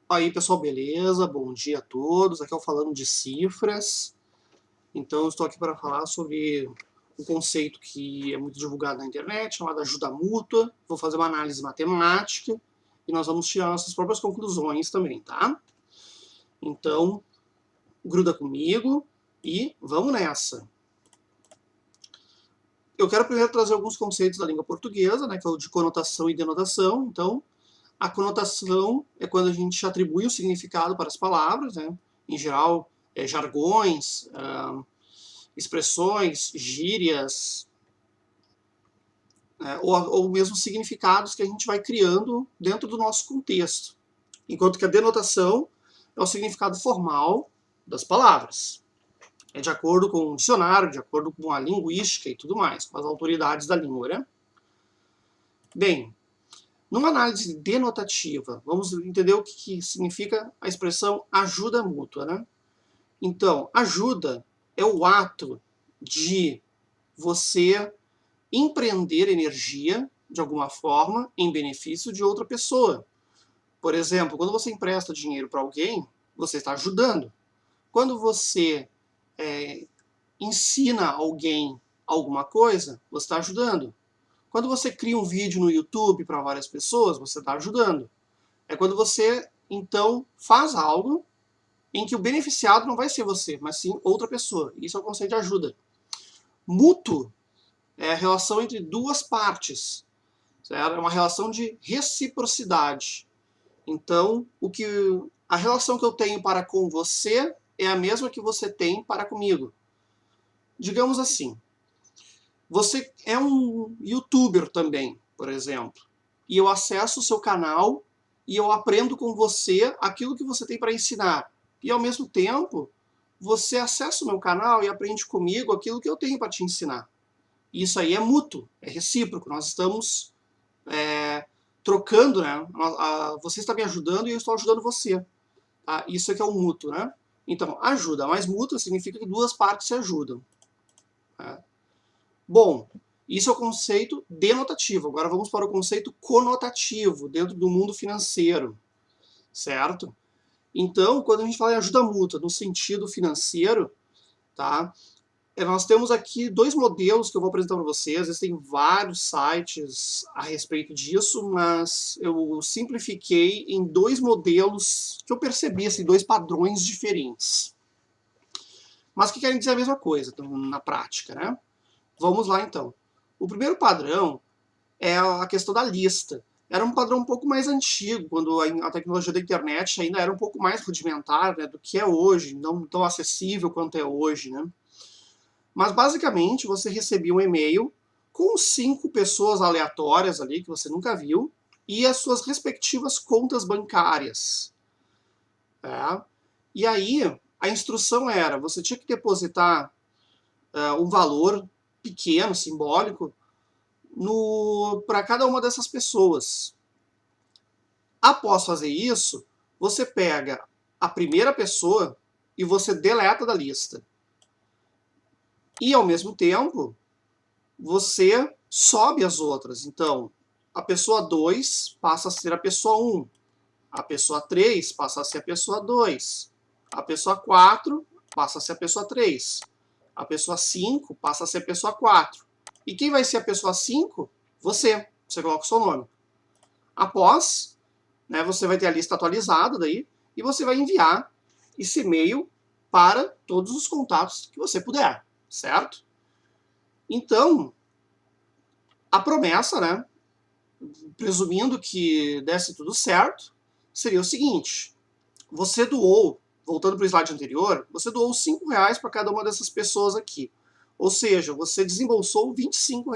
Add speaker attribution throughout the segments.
Speaker 1: Aí, pessoal, beleza? Bom dia a todos. Aqui é o Falando de Cifras. Então, eu estou aqui para falar sobre um conceito que é muito divulgado na internet, chamado ajuda mútua. Vou fazer uma análise matemática e nós vamos tirar nossas próprias conclusões também, tá? Então, gruda comigo e vamos nessa. Eu quero primeiro trazer alguns conceitos da língua portuguesa, né, que é o de conotação e denotação. Então, a conotação é quando a gente atribui um significado para as palavras, né? Em geral, jargões, expressões, gírias, ou mesmo significados que a gente vai criando dentro do nosso contexto. Enquanto que a denotação é o significado formal das palavras. É de acordo com o dicionário, de acordo com a linguística e tudo mais, com as autoridades da língua, né? Bem, numa análise denotativa, vamos entender o que significa a expressão ajuda mútua, né? Então, ajuda é o ato de você empreender energia, de alguma forma, em benefício de outra pessoa. Por exemplo, quando você empresta dinheiro para alguém, você está ajudando. Quando você ensina alguém alguma coisa, você está ajudando. Quando você cria um vídeo no YouTube para várias pessoas, você está ajudando. É quando você, então, faz algo em que o beneficiado não vai ser você, mas sim outra pessoa. Isso é o conceito de ajuda. Mútuo é a relação entre duas partes. Certo? É uma relação de reciprocidade. Então, a relação que eu tenho para com você é a mesma que você tem para comigo. Digamos assim, você é um youtuber também, por exemplo, e eu acesso o seu canal e eu aprendo com você aquilo que você tem para ensinar. E ao mesmo tempo, você acessa o meu canal e aprende comigo aquilo que eu tenho para te ensinar. Isso aí é mútuo, é recíproco. Nós estamos trocando, né? Você está me ajudando e eu estou ajudando você. Tá? Isso é que é o mútuo, né? Então, ajuda, mas mútuo significa que duas partes se ajudam. Tá? Bom, isso é o conceito denotativo. Agora vamos para o conceito conotativo dentro do mundo financeiro, certo? Então, quando a gente fala em ajuda mútua no sentido financeiro, tá? Nós temos aqui dois modelos que eu vou apresentar para vocês. Existem vários sites a respeito disso, mas eu simplifiquei em dois modelos que eu percebi, assim, dois padrões diferentes. Mas que querem dizer a mesma coisa na prática, né? Vamos lá então. O primeiro padrão é a questão da lista. Era um padrão um pouco mais antigo, quando a tecnologia da internet ainda era um pouco mais rudimentar, né, do que é hoje, não tão acessível quanto é hoje, né? Mas basicamente você recebia um e-mail com 5 pessoas aleatórias ali que você nunca viu e as suas respectivas contas bancárias. Tá? E aí a instrução era, você tinha que depositar um valor pequeno, simbólico, para cada uma dessas pessoas. Após fazer isso, você pega a primeira pessoa e você deleta da lista. E ao mesmo tempo, você sobe as outras. Então, a pessoa 2 passa a ser a pessoa 1. A pessoa 3 passa a ser a pessoa 2. A pessoa 4 passa a ser a pessoa 3. A pessoa 5 passa a ser a pessoa 4. E quem vai ser a pessoa 5? Você. Você coloca o seu nome. Após, né, você vai ter a lista atualizada daí e você vai enviar esse e-mail para todos os contatos que você puder, certo? Então, a promessa, né, presumindo que desse tudo certo, seria o seguinte: você doou, voltando para o slide anterior, você doou R$ 5 para cada uma dessas pessoas aqui. Ou seja, você desembolsou R$ 25.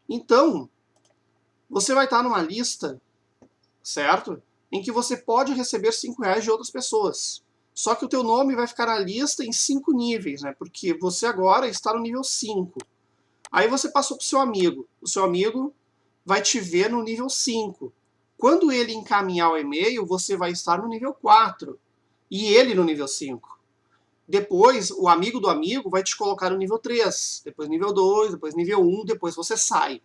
Speaker 1: Então, você vai estar numa lista, certo? Em que você pode receber R$ 5 de outras pessoas. Só que o teu nome vai ficar na lista em 5 níveis, né? Porque você agora está no nível 5. Aí você passou para o seu amigo. O seu amigo vai te ver no nível 5. Quando ele encaminhar o e-mail, você vai estar no nível 4 e ele no nível 5. Depois, o amigo do amigo vai te colocar no nível 3, depois nível 2, depois nível 1, depois você sai.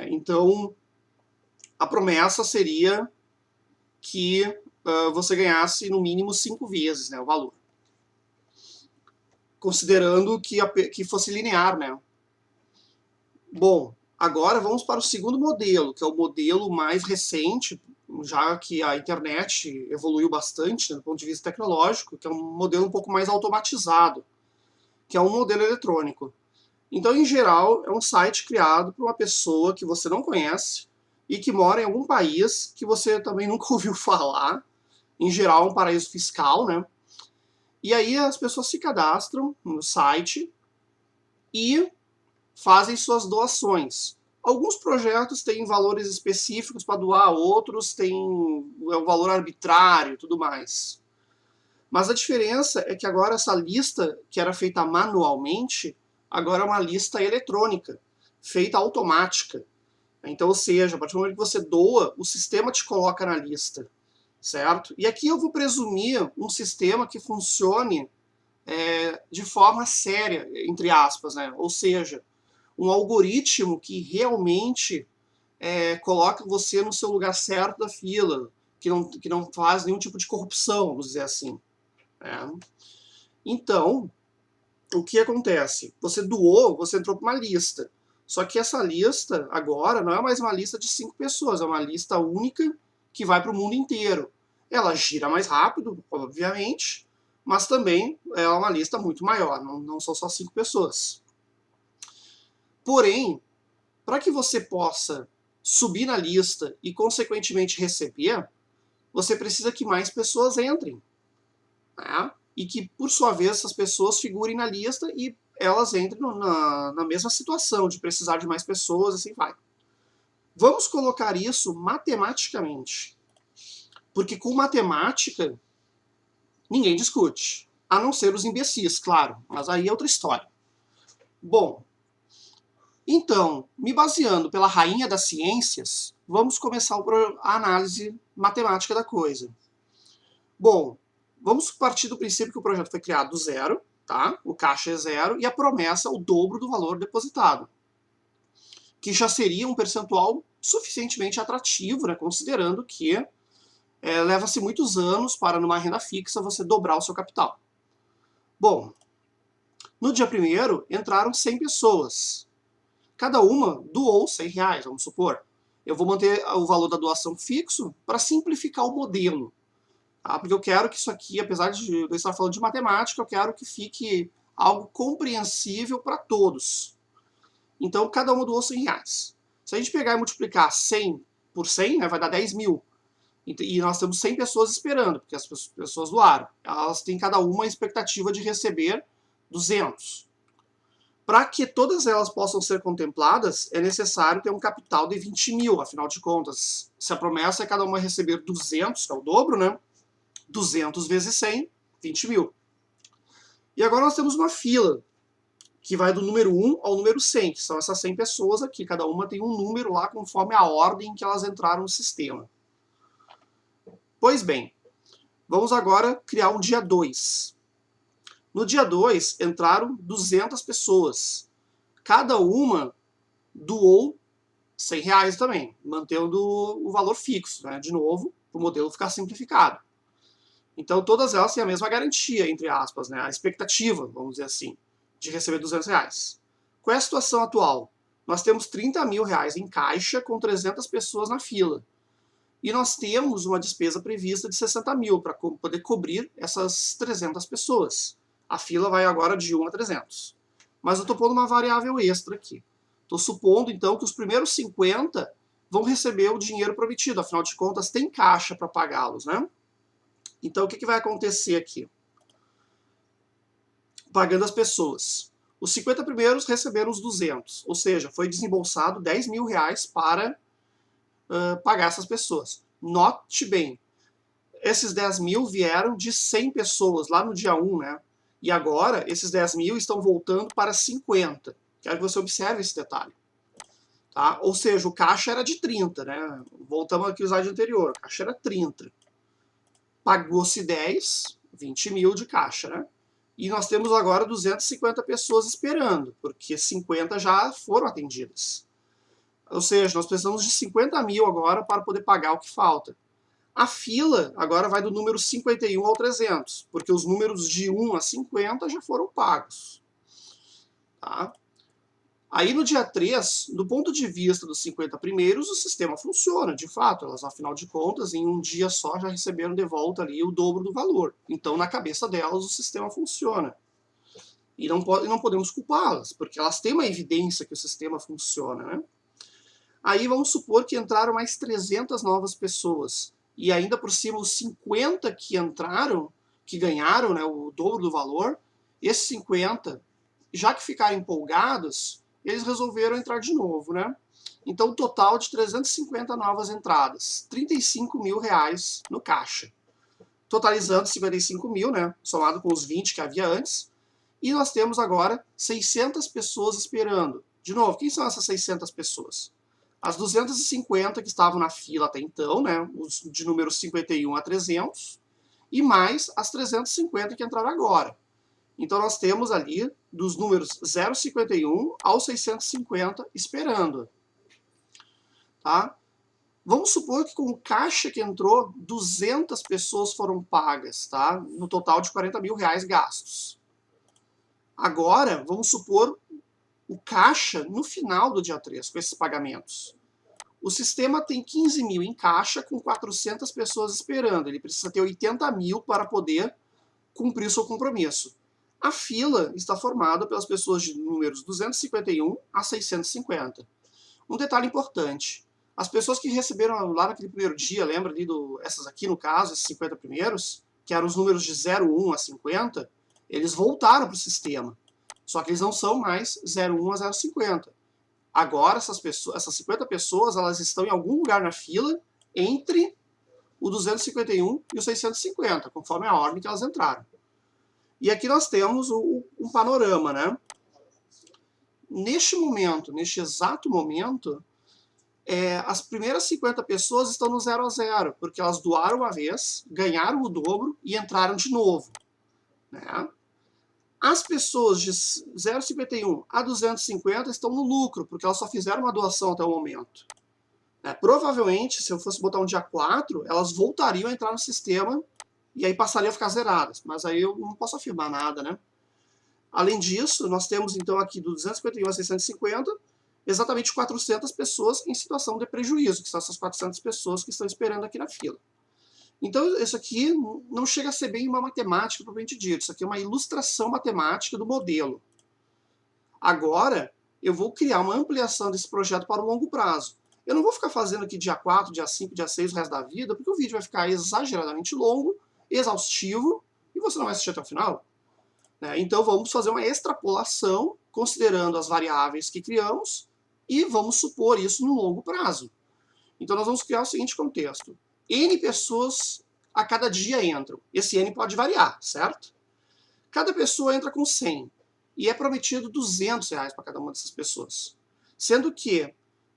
Speaker 1: Então, a promessa seria que você ganhasse no mínimo 5 vezes, né, o valor. Considerando que fosse linear, né? Bom, agora vamos para o segundo modelo, que é o modelo mais recente, já que a internet evoluiu bastante, né, do ponto de vista tecnológico, que é um modelo um pouco mais automatizado, que é um modelo eletrônico. Então, em geral, é um site criado por uma pessoa que você não conhece e que mora em algum país que você também nunca ouviu falar, em geral um paraíso fiscal, né? E aí as pessoas se cadastram no site e fazem suas doações. Alguns projetos têm valores específicos para doar, outros têm um valor arbitrário e tudo mais. Mas a diferença é que agora essa lista, que era feita manualmente, agora é uma lista eletrônica, feita automática. Então, ou seja, a partir do momento que você doa, o sistema te coloca na lista, certo? E aqui eu vou presumir um sistema que funcione de forma séria, entre aspas, né? Ou seja, um algoritmo que realmente coloca você no seu lugar certo da fila, que não faz nenhum tipo de corrupção, vamos dizer assim. Então, o que acontece? Você doou, você entrou para uma lista. Só que essa lista, agora, não é mais uma lista de 5 pessoas, é uma lista única que vai para o mundo inteiro. Ela gira mais rápido, obviamente, mas também é uma lista muito maior, não são só 5 pessoas. Porém, para que você possa subir na lista e, consequentemente, receber, você precisa que mais pessoas entrem. Né? E que, por sua vez, essas pessoas figurem na lista e elas entrem na mesma situação de precisar de mais pessoas, assim vai. Vamos colocar isso matematicamente. Porque com matemática, ninguém discute. A não ser os imbecis, claro. Mas aí é outra história. Bom, então, me baseando pela rainha das ciências, vamos começar a análise matemática da coisa. Bom, vamos partir do princípio que o projeto foi criado do zero, tá? O caixa é zero e a promessa o dobro do valor depositado, que já seria um percentual suficientemente atrativo, né, considerando que leva-se muitos anos para, numa renda fixa, você dobrar o seu capital. Bom, no dia 1º entraram 100 pessoas. Cada uma doou R$100, vamos supor. Eu vou manter o valor da doação fixo para simplificar o modelo. Tá? Porque eu quero que isso aqui, apesar de eu estar falando de matemática, eu quero que fique algo compreensível para todos. Então, cada uma doou R$100. Se a gente pegar e multiplicar 100 por 100, né, vai dar 10 mil. E nós temos 100 pessoas esperando, porque as pessoas doaram. Elas têm cada uma a expectativa de receber 200. Para que todas elas possam ser contempladas, é necessário ter um capital de 20 mil, afinal de contas. Se a promessa é cada uma receber 200, que é o dobro, né? 200 vezes 100, 20 mil. E agora nós temos uma fila, que vai do número 1 ao número 100, que são essas 100 pessoas aqui. Cada uma tem um número lá conforme a ordem que elas entraram no sistema. Pois bem, vamos agora criar um dia 2. No dia 2, entraram 200 pessoas. Cada uma doou R$100 também, mantendo o valor fixo, né? De novo, para o modelo ficar simplificado. Então, todas elas têm a mesma garantia, entre aspas, né? A expectativa, vamos dizer assim, de receber R$200. Qual é a situação atual? Nós temos R$30 mil em caixa com 300 pessoas na fila. E nós temos uma despesa prevista de 60 mil para poder cobrir essas 300 pessoas. A fila vai agora de 1 a 300. Mas eu estou pondo uma variável extra aqui. Estou supondo, então, que os primeiros 50 vão receber o dinheiro prometido. Afinal de contas, tem caixa para pagá-los, né? Então, o que vai acontecer aqui? Pagando as pessoas. Os 50 primeiros receberam os 200. Ou seja, foi desembolsado R$10 mil para pagar essas pessoas. Note bem, esses 10 mil vieram de 100 pessoas lá no dia 1, né? E agora, esses 10 mil estão voltando para 50. Quero que você observe esse detalhe. Tá? Ou seja, o caixa era de 30, né? Voltamos aqui ao slide anterior. O caixa era 30. Pagou-se 10, 20 mil de caixa, né? E nós temos agora 250 pessoas esperando, porque 50 já foram atendidas. Ou seja, nós precisamos de 50 mil agora para poder pagar o que falta. A fila agora vai do número 51 ao 300, porque os números de 1 a 50 já foram pagos. Tá? Aí no dia 3, do ponto de vista dos 50 primeiros, o sistema funciona, de fato. Elas, afinal de contas, em um dia só já receberam de volta ali o dobro do valor. Então, na cabeça delas, o sistema funciona. E não podemos culpá-las, porque elas têm uma evidência que o sistema funciona, né? Aí vamos supor que entraram mais 300 novas pessoas. E ainda por cima, os 50 que entraram, que ganharam, né, o dobro do valor, esses 50, já que ficaram empolgados, eles resolveram entrar de novo, né? Então, total de 350 novas entradas, R$35 mil no caixa. Totalizando 55 mil, né? Somado com os 20 que havia antes. E nós temos agora 600 pessoas esperando. De novo, quem são essas 600 pessoas? As 250 que estavam na fila até então, né? Os de número 51 a 300. E mais as 350 que entraram agora. Então, nós temos ali dos números 0,51 ao 650 esperando. Tá? Vamos supor que com o caixa que entrou, 200 pessoas foram pagas, tá? No total de R$40 mil gastos. Agora, vamos supor o caixa no final do dia 3, com esses pagamentos. O sistema tem 15 mil em caixa com 400 pessoas esperando. Ele precisa ter 80 mil para poder cumprir seu compromisso. A fila está formada pelas pessoas de números 251 a 650. Um detalhe importante. As pessoas que receberam lá naquele primeiro dia, lembra ali essas aqui no caso, esses 50 primeiros, que eram os números de 01 a 50, eles voltaram para o sistema. Só que eles não são mais 01 a 050. Agora essas 50 pessoas, elas estão em algum lugar na fila entre o 251 e o 650, conforme a ordem que elas entraram. E aqui nós temos um panorama, né? Neste momento, neste exato momento, as primeiras 50 pessoas estão no 0 a 0, porque elas doaram uma vez, ganharam o dobro e entraram de novo. Né? As pessoas de 0,51 a 250 estão no lucro, porque elas só fizeram uma doação até o momento. Provavelmente, se eu fosse botar um dia 4, elas voltariam a entrar no sistema e aí passariam a ficar zeradas. Mas aí eu não posso afirmar nada, né? Além disso, nós temos então aqui do 251 a 650, exatamente 400 pessoas em situação de prejuízo, que são essas 400 pessoas que estão esperando aqui na fila. Então, isso aqui não chega a ser bem uma matemática propriamente dito, isso aqui é uma ilustração matemática do modelo. Agora, eu vou criar uma ampliação desse projeto para o longo prazo. Eu não vou ficar fazendo aqui dia 4, dia 5, dia 6 o resto da vida, porque o vídeo vai ficar exageradamente longo, exaustivo, e você não vai assistir até o final. Então, vamos fazer uma extrapolação, considerando as variáveis que criamos, e vamos supor isso no longo prazo. Então, nós vamos criar o seguinte contexto. N pessoas a cada dia entram. Esse N pode variar, certo? Cada pessoa entra com 100. E é prometido R$200 para cada uma dessas pessoas. Sendo que,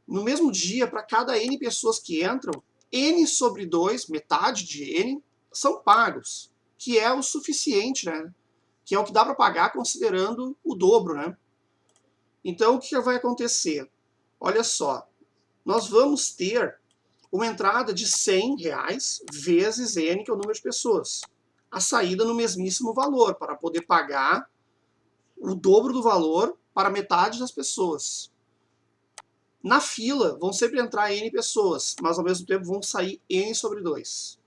Speaker 1: no mesmo dia, para cada N pessoas que entram, N sobre 2, metade de N, são pagos. Que é o suficiente, né? Que é o que dá para pagar considerando o dobro, né? Então, o que vai acontecer? Olha só, nós vamos ter uma entrada de R$100 vezes N, que é o número de pessoas. A saída no mesmíssimo valor, para poder pagar o dobro do valor para metade das pessoas. Na fila, vão sempre entrar N pessoas, mas ao mesmo tempo vão sair N sobre 2.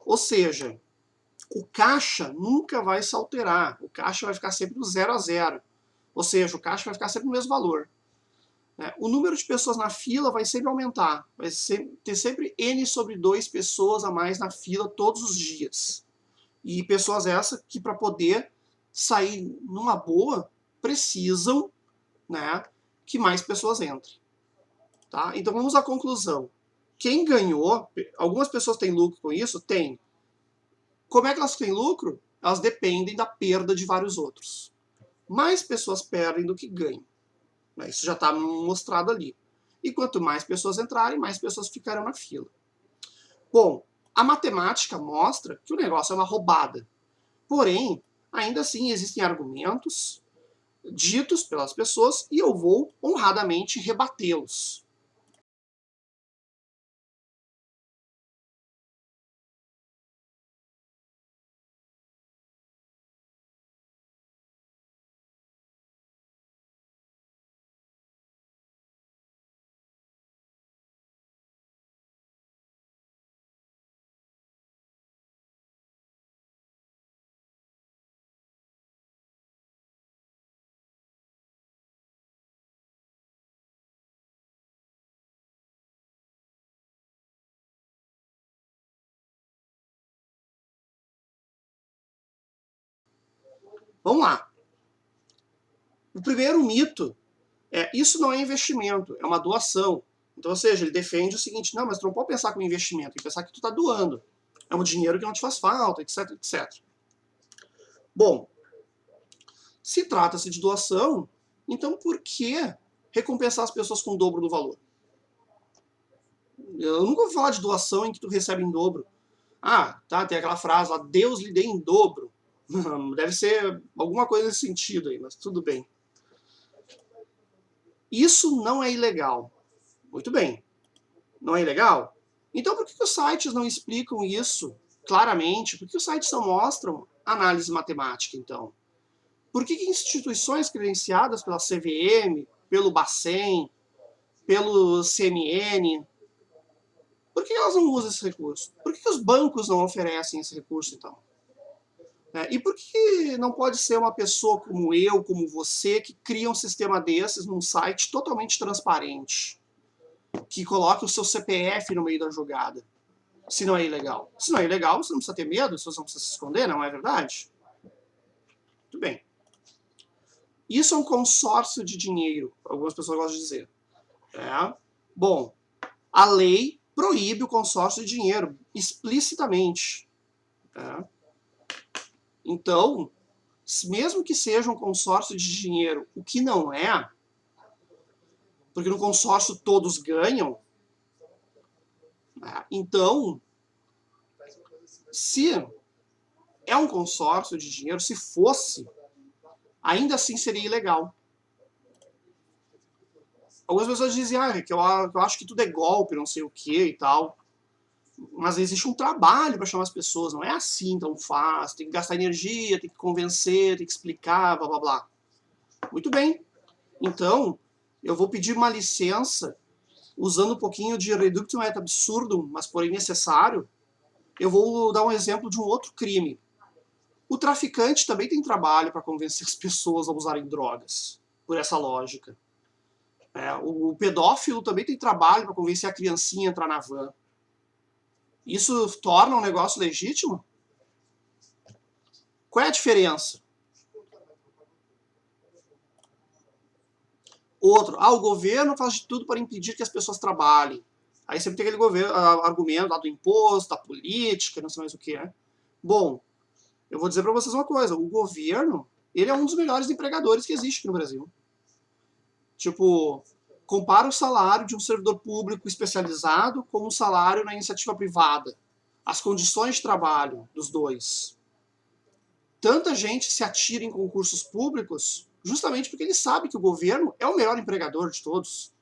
Speaker 1: Ou seja, o caixa nunca vai se alterar. O caixa vai ficar sempre no 0 a 0. Ou seja, o caixa vai ficar sempre no mesmo valor. O número de pessoas na fila vai sempre aumentar. Vai ter sempre N sobre 2 pessoas a mais na fila todos os dias. E pessoas essas que, para poder sair numa boa, precisam, né, que mais pessoas entrem. Tá? Então vamos à conclusão. Quem ganhou, algumas pessoas têm lucro com isso? Tem. Como é que elas têm lucro? Elas dependem da perda de vários outros. Mais pessoas perdem do que ganham. Isso já está mostrado ali. E quanto mais pessoas entrarem, mais pessoas ficarão na fila. Bom, a matemática mostra que o negócio é uma roubada. Porém, ainda assim existem argumentos ditos pelas pessoas e eu vou honradamente rebatê-los. Vamos lá. O primeiro mito é: isso não é investimento, é uma doação. Então, ou seja, ele defende o seguinte: não, mas tu não pode pensar como investimento, tem que pensar que tu está doando. É um dinheiro que não te faz falta, etc, etc. Bom, se trata-se de doação, então por que recompensar as pessoas com o dobro do valor? Eu nunca vou falar de doação em que tu recebe em dobro. Ah, tá, tem aquela frase lá: Deus lhe dê em dobro. Deve ser alguma coisa nesse sentido aí, mas tudo bem. Isso não é ilegal. Muito bem. Não é ilegal? Então por que os sites não explicam isso claramente? Por que os sites não mostram análise matemática, então? Por que instituições credenciadas pela CVM, pelo Bacen, pelo CMN, por que elas não usam esse recurso? Por que os bancos não oferecem esse recurso, então? E por que não pode ser uma pessoa como eu, como você, que cria um sistema desses num site totalmente transparente, que coloque o seu CPF no meio da jogada, se não é ilegal? Se não é ilegal, você não precisa ter medo, você não precisa se esconder, não é verdade? Muito bem. Isso é um consórcio de dinheiro, algumas pessoas gostam de dizer. Bom, a lei proíbe o consórcio de dinheiro explicitamente. Então, mesmo que seja um consórcio de dinheiro, o que não é, porque no consórcio todos ganham, então, se é um consórcio de dinheiro, se fosse, ainda assim seria ilegal. Algumas pessoas dizem que eu acho que tudo é golpe, não sei o que e tal. Mas existe um trabalho para chamar as pessoas, não é assim tão fácil. Tem que gastar energia, tem que convencer, tem que explicar, blá blá blá. Muito bem. Então, eu vou pedir uma licença, usando um pouquinho de reductio ad absurdum, mas porém necessário. Eu vou dar um exemplo de um outro crime. O traficante também tem trabalho para convencer as pessoas a usarem drogas, por essa lógica. O pedófilo também tem trabalho para convencer a criancinha a entrar na van. Isso torna um negócio legítimo? Qual é a diferença? Outro, o governo faz de tudo para impedir que as pessoas trabalhem. Aí sempre tem aquele argumento lá do imposto, da política, não sei mais o que, né? Bom, eu vou dizer para vocês uma coisa: o governo, ele é um dos melhores empregadores que existe aqui no Brasil. Tipo, compara o salário de um servidor público especializado com o salário na iniciativa privada. As condições de trabalho dos dois. Tanta gente se atira em concursos públicos justamente porque ele sabe que o governo é o melhor empregador de todos.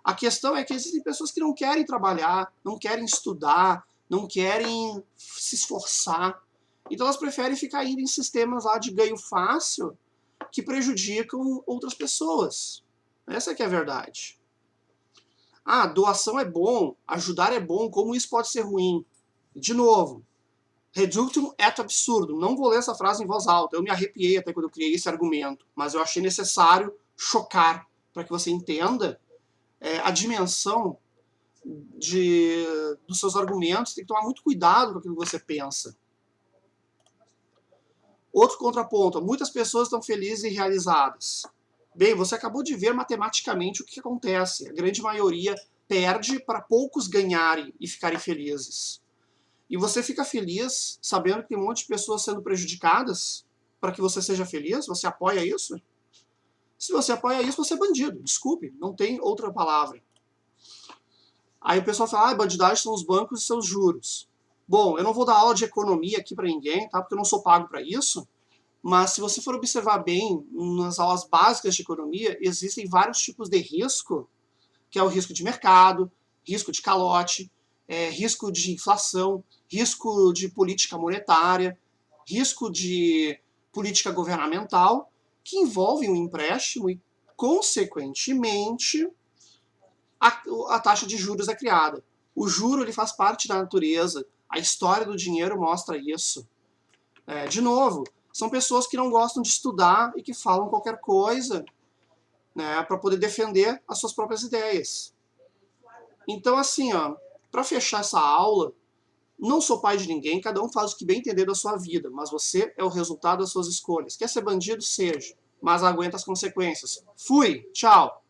Speaker 1: A questão é que existem pessoas que não querem trabalhar, não querem estudar, não querem se esforçar. Então elas preferem ficar indo em sistemas lá de ganho fácil que prejudicam outras pessoas. Essa é que é a verdade. Doação é bom, ajudar é bom, como isso pode ser ruim? De novo, reductum et absurdum. Não vou ler essa frase em voz alta. Eu me arrepiei até quando eu criei esse argumento, mas eu achei necessário chocar para que você entenda a dimensão dos seus argumentos. Tem que tomar muito cuidado com aquilo que você pensa. Outro contraponto: muitas pessoas estão felizes e realizadas. Bem, você acabou de ver matematicamente o que acontece. A grande maioria perde para poucos ganharem e ficarem felizes. E você fica feliz sabendo que tem um monte de pessoas sendo prejudicadas para que você seja feliz? Você apoia isso? Se você apoia isso, você é bandido. Desculpe, não tem outra palavra. Aí o pessoal fala: bandidagem são os bancos e seus juros. Bom, eu não vou dar aula de economia aqui para ninguém, tá? Porque eu não sou pago para isso. Mas se você for observar bem, nas aulas básicas de economia, existem vários tipos de risco, que é o risco de mercado, risco de calote, risco de inflação, risco de política monetária, risco de política governamental, que envolvem um empréstimo e, consequentemente, a taxa de juros é criada. O juro ele faz parte da natureza, a história do dinheiro mostra isso. De novo, são pessoas que não gostam de estudar e que falam qualquer coisa, né, para poder defender as suas próprias ideias. Então, assim, para fechar essa aula, Não sou pai de ninguém, cada um faz o que bem entender da sua vida, mas você é o resultado das suas escolhas. Quer ser bandido? Seja, mas aguenta as consequências. Fui, tchau!